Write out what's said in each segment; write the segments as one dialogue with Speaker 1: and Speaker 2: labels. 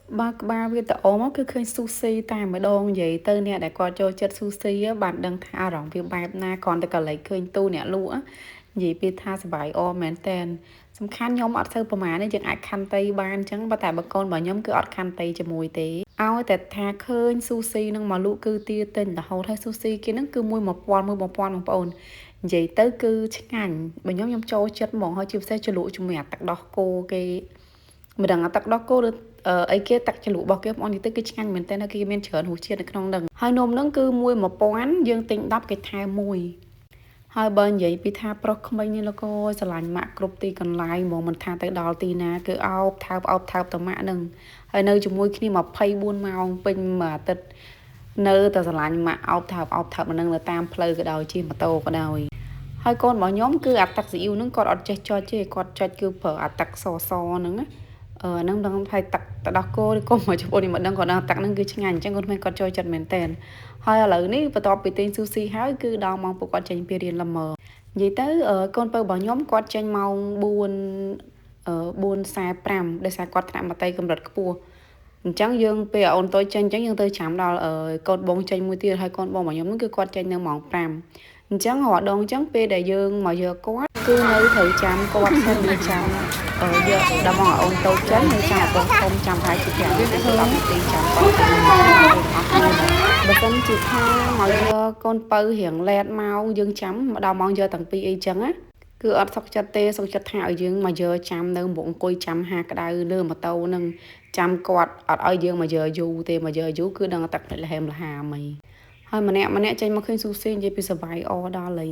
Speaker 1: ba việc tao ốm cứ khơi sushi tại mà đong vậy tao nè để coi cho chất sushi á bạn đăng thả rong việc bài na còn tao còn lấy khơi tu nè lúa vậy bị thaสบายอមែនតែនសំខាន់ខ្ញុំអត់ធ្វើប្រមាណទេយើងអាចខន្តីបានអញ្ចឹងបើតែបើកូនរបស់ខ្ញុំគឺអត់ខន្តីជាមួយទេឲ្យតែថាឃើញស៊ូស៊ីនឹងមកលក់គឺទាទិញរហូតហើយស៊ូស៊ីគេហ្នឹងគឺ1000បងប្អូននិយាយទៅគឺឆ្ងាញ់បើខ្ញុំចូលចិត្តហ្មងហើយជាពិសេសជ្រលក់ជាមួយអាទឹកដោះគោគេមិនដឹងអាទឹកដោះគោឬអីគេទឹកជ្រលក់របស់គេបងប្អូននិយាយទៅគឺឆ្ងាញ់មែនតើគេមានច្រើនរសជាតិនៅក្នុងហ្នឹងហើយនំហ្នឹងគឺ1000យើងទិញ10គេថែម1ហើយបើនិយាយពីថាប្រុសក្មេងនេះលោកអើយស្រឡាញ់ម៉ាក់គ្រប់ទីកន្លែងហ្មងមិនថាទៅដល់ទីណាគឺអោបថើបតម៉ាក់នឹងហើយនៅជាមួយគ្នា24ម៉ោងពេញមួយអាទិត្យនៅតែស្រឡាញ់ម៉ាក់អោបថើបនឹងនៅតាមផ្លូវក៏ដោយជិះម៉ូតូក៏ដោយហើយកូនរបស់ខ្ញុំគឺអាទឹកស៊ីអ៊ីវហ្នឹងគាត់អត់ចេះចុចទេគាត់ចុចគឺប្រើអាទឹកសហ្នឹងណាហ្នឹងដឹងថាទឹកទៅដោះគោឬក៏មកចំពោះនេះមិនដឹងគាត់ថាទឹកហ្នឹងគឺឆ្ងាញ់អញ្ចឹងគាត់មិនគាត់ចូលចិត្តមែនតើហើយឥឡូវនេះបន្ទាប់ពីទិញស៊ូស៊ីហើយគឺដល់ម៉ោងពួកគាត់ចេញពីរៀនល្មមនិយាយទៅកូនពៅរបស់ខ្ញុំគាត់ចេញម៉ោង4:45ដោយសារគាត់ថ្នាក់មត្តេយ្យកម្រិតខ្ពស់អញ្ចឹងយើងពេលអូនតូចចេញអញ្ចឹងយើងទៅចាំដល់កូនបងចេញមួយទៀតហើយកូនបងរបស់ខ្ញុំហ្នឹងគឺគាត់ចេញនៅម៉ោង5អញ្ចឹងរាល់ដងអញ្ចឹងពេលដែលយើងមកយកគាត់គឺនៅត្រូវចាំគាត់សិននៅចាំយកដល់មកអូនតូចចេញនៅចាំបងធំចាំហើយជា5នាទី10នាទីចាំគាត់ទៅបើសិនជាថាមកយកកូនពៅរៀងឡែតមកយើងចាំដល់ម៉ោងយកទាំងពីរអីចឹងណាគឺអត់សុខចិត្តទេសុខចិត្តថាឲ្យយើងមកយកចាំនៅមុខអង្គុយចាំហាក្តៅលើម៉ូតូនឹងចាំគាត់អត់ឲ្យយើងមកយកយូរទេមកយកយូរគឺដឹងតែលហែមលហាមហើយម្នាក់ចេញមកឃើញស៊ូស៊ីនិយាយពីសបាយអដល់ហើយ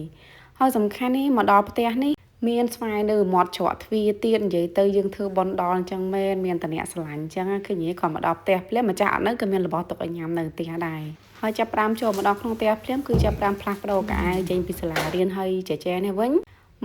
Speaker 1: ហើយសំខាន់នេះមកដល់ផ្ទះនេះមានស្វាយនៅមាត់ច្រកទ្វារទៀតនិយាយទៅយើងធ្វើបន់ដល់អញ្ចឹងមែនមានតអ្នកស្រឡាញ់អញ្ចឹងឃើញគាត់មកដល់ផ្ទះភ្លាមម្ចាស់អត់នៅក៏មានរបស់ទុកឲ្យញ៉ាំនៅផ្ទះដែរហើយចាប់5ចូលមកដល់ក្នុងផ្ទះភ្លាមគឺចាប់5ផ្លាស់ប្ដូរកៅអៅចេញពីសាលារៀនហើយចែនេះវិញ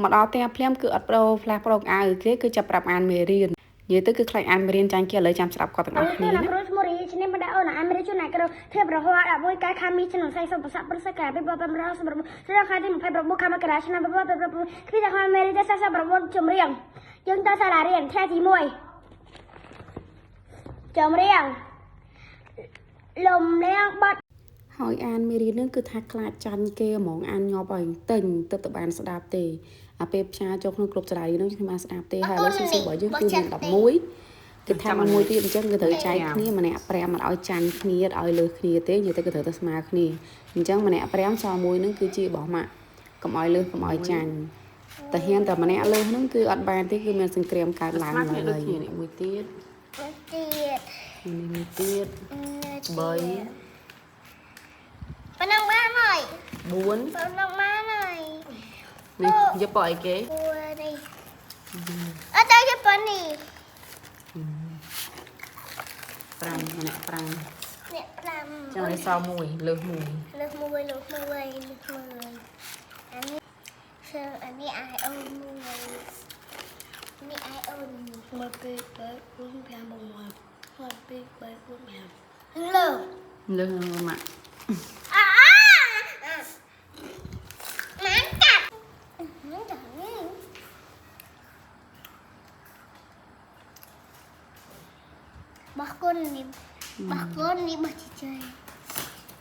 Speaker 1: មកដល់ផ្ទះភ្លាមគឺអត់ផ្លាស់ប្ដូរកៅអៅគេគឺចាប់ប្រាប់អានមេរៀននិយាយទៅគឺខ្លាចអានមេរៀនចាញ់គេឥឡូវចាំស្ដាប់គាត់ទាំងអស់គ្នាណាព្រោះឈ្មោះរីឈ្នេះមិនដាក់អូនអានមេរៀនជួនណាក៏ធ្វើប្រហោ11កាយខាមីឆ្នាំ40ប្រសាប្រសិកាពី2500សម្រាប់ឆ្នាំខែទី29ខែមករាឆ្នាំ2022គឺតែខាមេរៀនតែ49ចម្រៀងយើងទៅសាលារៀនខែទី1ចម្រៀងលំលៀងបាត់ហើយអានមេរៀននឹងគឺថាខ្លាចចាញ់គេហ្មងអានញាប់ឲ្យទិញទៅបានស្ដាប់ទេអាពេលផ្សាយចូលក្នុងក្លឹបចរាយនឹងខ្ញុំបានស្ដាប់ទេហើយឥឡូវស៊ីរបស់យើងគឺមាន11គឺថាមួយទៀតអញ្ចឹងគឺត្រូវចែកគ្នាម្នាក់5មិនឲ្យចាញ់គ្នាឲ្យលើសគ្នាទេនិយាយទៅគឺត្រូវតែស្មើគ្នាអញ្ចឹងម្នាក់5សល់មួយនឹងគឺជារបស់ម៉ាក់កុំឲ្យលើសកុំឲ្យចាញ់តែហ៊ានតែម្នាក់លើសហ្នឹងគឺអត់បានទេគឺមានសង្គ្រាមកើតឡើងហើយមួយទៀតមួយទៀត3ប៉ុណ្ណឹងបានហើយ4ប៉ុណ្ណឹងបានហើយនេះយកប៉អីគេនេះអត់ទៅយកប៉នេះ5ម្នាក់5ចាំឲ្យសល់មួយលើសមួយអានេះអាយអូនមួយនេះអាយអូនមកពី3 4 5មកពី3 4 5លើម៉ាក់បោះគុណនេះបោះជីជ័យ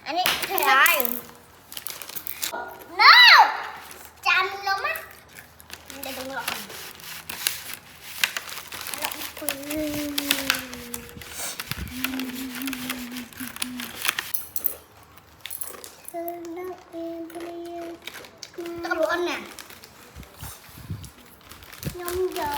Speaker 1: អានេះហើយ No ចាំលំណាតែដងឡោះតលអនណាខ្ញុំយក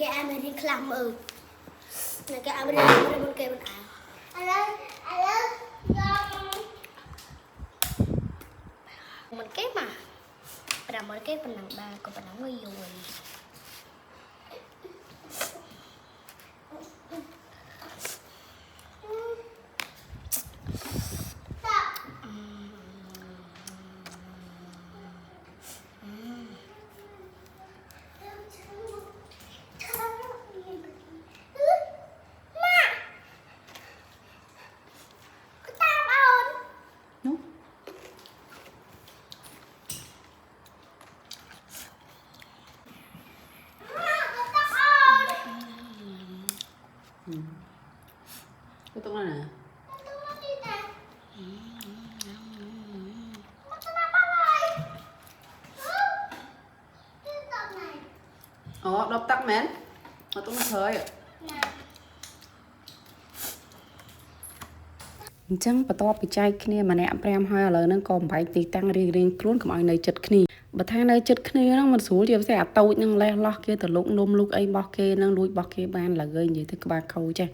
Speaker 1: គេអាមេរិកខ្លាំងមើលគេអាមេរិកមិនគេមិនអើឥឡូវមិនគេមកប្រាំមកគេប៉ុណ្ណឹងដែរក៏ប៉ុណ្ណឹងមួយយូរ Cái tụng này nè. Đọc tắc mến. Mà tụng nó thời ạ. អញ្ចឹងបន្ទាប់ពីចែកគ្នាម្នាក់5ហើយឥឡូវហ្នឹងក៏បំបែកទីតាំងរៀងៗខ្លួនកុំឲ្យនៅចិត្តគ្នាបើថានៅចិត្តគ្នាហ្នឹងមិនស្រួលជាពិសេសអាតូចហ្នឹងលេះលោះគេទៅលុកនំលុកអីរបស់គេហ្នឹងលួចរបស់គេបានឡើយនិយាយទៅក្បាលខូចចេះ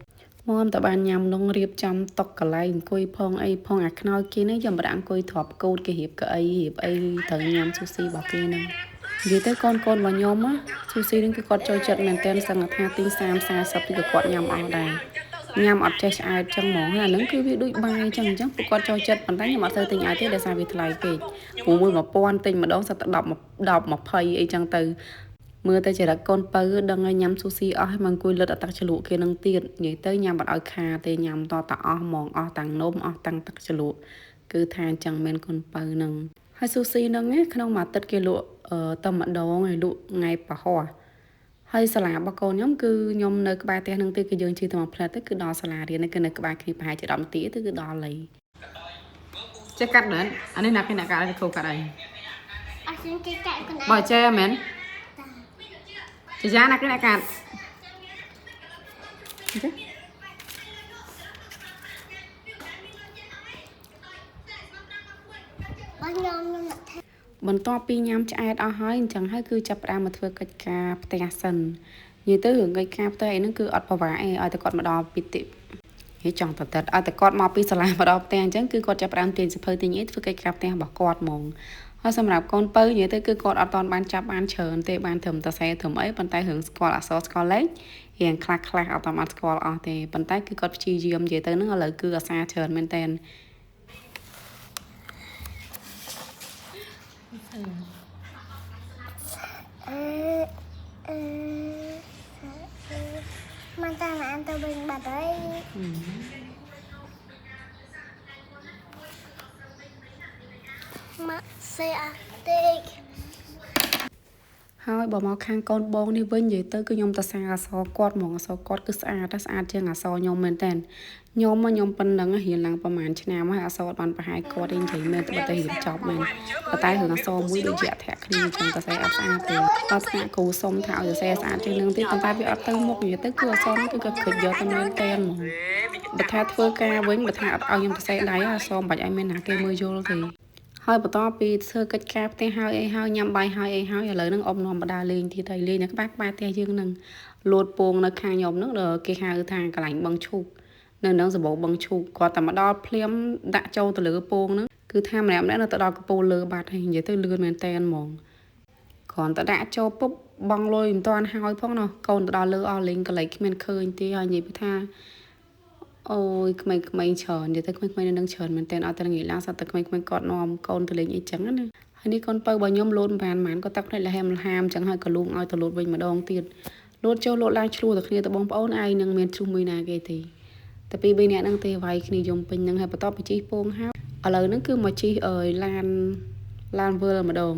Speaker 1: មកតើបានញ៉ាំនងរៀបចំតុកកន្លែងអង្គុយផងអីផងអាខ្នើយគេនេះចាំប្រាក់អង្គុយទ្រាប់កូតគេរៀបកៅអីរៀបអីត្រូវញ៉ាំស៊ូស៊ីរបស់គេហ្នឹងនិយាយទៅកូនរបស់ខ្ញុំណាស៊ូស៊ីហ្នឹងគឺគាត់ចូលចិត្តមែនតើសឹងថាទី30 40គឺគាត់ញ៉ាំអស់ដែរញ៉ាំអត់ចេះឆ្អែតចឹងហ្មងអាហ្នឹងគឺវាដូចបាយចឹងអញ្ចឹងពួកគាត់ចូលចិត្តប៉ុន្តែខ្ញុំអត់សូវទិញឲ្យទេដោយសារវាថ្លៃពេកព្រោះមួយ1000ទិញម្ដងសិតតែ10 20អីចឹងទៅមើលទៅចរិតកូនបើដឹងឲ្យញ៉ាំស៊ូស៊ីអស់ហើយមកអង្គុយលិតអត់ទឹកជ្រលក់គេនឹងទៀតនិយាយទៅញ៉ាំអត់ឲ្យខាទេញ៉ាំតតែអស់ហ្មងអស់ទាំងនំអស់ទាំងទឹកជ្រលក់គឺថាអញ្ចឹងមែនកូនបើហ្នឹងហើយស៊ូស៊ីហ្នឹងក្នុងមួយអាទិត្យគេលក់តែម្ដងហើយលក់ថ្ងៃពហុហើយសាលារបស់កូនខ្ញុំគឺខ្ញុំនៅក្បែរផ្ទះនឹងទេគឺយើងជិះទៅមកផ្លែទៅគឺដល់សាលារៀនគឺនៅក្បែរគ្នាប្រហែលជា10នាទីទៅគឺដល់ហើយចេះកាត់មែនអានេះណាគេអ្នកកាត់ឲ្យធ្វើកាត់អីអត់គេកាត់ខ្លួនឯងបើចេះមែនចាយ៉ាណាគេអ្នកកាត់ចេះបងខ្ញុំបន្ទាប់ពីញ៉ាំឆ្អែតអស់ហើយអញ្ចឹងហើយគឺចាប់ផ្ដើមមកធ្វើកិច្ចការផ្ទះសិននិយាយទៅរឿងកិច្ចការផ្ទះអីហ្នឹងគឺអត់ប្រវាអីឲ្យតែគាត់មកដល់ពីតិហេចង់តតឲ្យតែគាត់មកពីសាលាមកដល់ផ្ទះអញ្ចឹងគឺគាត់ចាប់ផ្ដើមទាញសភៅទាញអីធ្វើកិច្ចការផ្ទះរបស់គាត់ហ្មងហើយសម្រាប់កូនបើនិយាយទៅគឺគាត់អត់តបានចាប់បានច្រើនទេបានត្រឹមតែសែត្រឹមអីប៉ុន្តែរឿងស្គាល់អក្សរស្គាល់លេខរៀងខ្លះអត់តបានស្គាល់អស់ទេប៉ុន្តែគឺគាត់ព្យាយាមនិយាយទៅហ្នឹងឥឡូវគឺអាសាច្រើនមែនតើมันตามอันตัวเองแบบấy mà xe têហើយបើមកខាងកូនបងនេះវិញនិយាយទៅគឺខ្ញុំតសាអសគាត់ហ្មងអសគាត់គឺស្អាតជាងអសខ្ញុំមែនតើខ្ញុំប៉ុណ្ណឹងរៀនឡើងប្រហែលឆ្នាំហើយអសអត់បានប្រហែលគាត់ទេនិយាយមែនតែបើតែរៀនចប់មែនប៉ុន្តែរឿងអសមួយដូចជាអធៈគ្នាចឹងតសាអត់ស្អាតទេគាត់ថ្នាក់គ្រូសុំថាឲ្យសរសេរស្អាតជាងនឹងទៀតប៉ុន្តែវាអត់ទៅមុខនិយាយទៅគឺអសនេះគឺគាត់គិតយកទៅមែនតើហ្មងបើថាធ្វើការវិញបើថាអត់ឲ្យខ្ញុំសរសេរដៃអសមិនបាច់ឲ្យមានណាគេមើលយល់ទេហើយបន្តពីធ្វើកិច្ចការផ្ទះហើយអីហើយញ៉ាំបាយហើយអីហើយឥឡូវហ្នឹងអ៊ំនាំបដាលេងទៀតហើយលេងនៅក្បែរផ្ទះយើងហ្នឹងលួតពងនៅខាងខ្ញុំហ្នឹងគេហៅថាកន្លែងបឹងឈូកនៅនឹងសម្បូរបឹងឈូកគាត់តែមកដល់ភ្លាមដាក់ចូលទៅលើពងហ្នឹងគឺថាម្នាក់នៅទៅដល់កពូលលើបាត់ហើយនិយាយទៅលឿនមែនតែនហ្មងគ្រាន់តែដាក់ចូលពុបបងលុយមិនតាន់ហើយផងណោះកូនទៅដល់លើអស់លេងកន្លែងគ្មានឃើញទេហើយនិយាយថាអូយក្មេងៗច្រើននិយាយទៅក្មេងៗនៅនឹងច្រើនមែនតើអត់តែងាយឡើងសត្វតែក្មេងៗគាត់នាំកូនទៅលេងអីចឹងណាហើយនេះកូនបើរបស់ខ្ញុំលោតមិនបានក៏ទឹកភ្នែកលះហាមចឹងហើយក៏លូងឲ្យទៅលោតវិញម្ដងទៀតលោតចូលលោតឡើងឆ្លោះទៅគ្នាទៅបងប្អូនឯងនឹងមានជ្រុះមួយណាគេទេតែពី3នាក់ហ្នឹងទេវាយគ្នាយំពេញហ្នឹងហើយបន្តពីជីពងហើយឥឡូវហ្នឹងគឺមកជីឡានវើលម្ដង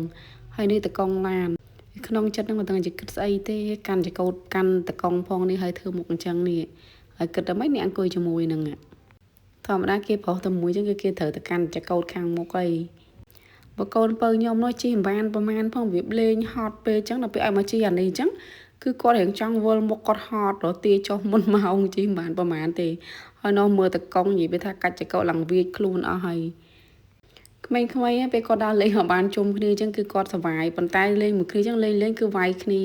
Speaker 1: ហើយនេះតកងឡានក្នុងចិត្តហ្នឹងមិនដឹងជាគិតស្អីទេកាន់ចកោតកាន់តកងផងនេះហើយធ្វើមុខអញ្ចឹងនេះហើយគិតតែម៉េចអ្នកអង្គុយជាមួយនឹងធម្មតាគេប្រុសតែមួយចឹងគឺគេត្រូវតែកាន់ចកោតខាងមុខអីបើកូនបើខ្ញុំនោះជីមិនបានប្រហែលផងវាលេងហត់ពេកចឹងដល់ពេលឲ្យមកជីអានេះចឹងគឺគាត់រៀងចង់វល់មុខគាត់ហត់រត់ទាចុះមុនម៉ោងជីមិនបានប្រហែលទេហើយនោះមើលតកងនិយាយថាកាច់ចកោតឡើងវាចខ្លួនអស់ហើយក្មេងៗពេលគាត់ដល់លេងបានជុំគ្នាចឹងគឺគាត់សុវ័យប៉ុន្តែលេងមួយគ្នាចឹងលេងគឺវាយគ្នា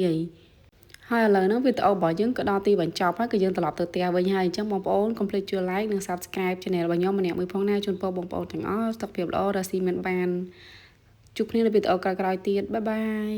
Speaker 1: ហើយឥឡូវហ្នឹងវីដេអូរបស់យើងក៏ដល់ទីបញ្ចប់ហើយគឺយើងត្រឡប់ទៅផ្ទះវិញហើយអញ្ចឹងបងប្អូនកុំភ្លេចជួយ like និង subscribe channel របស់ខ្ញុំម្នាក់មួយផងណាជូនពរបងប្អូនទាំងអស់សុខភាពល្អរស់ស៊ីមានបានជួបគ្នានៅវីដេអូក្រោយៗទៀតបាយបាយ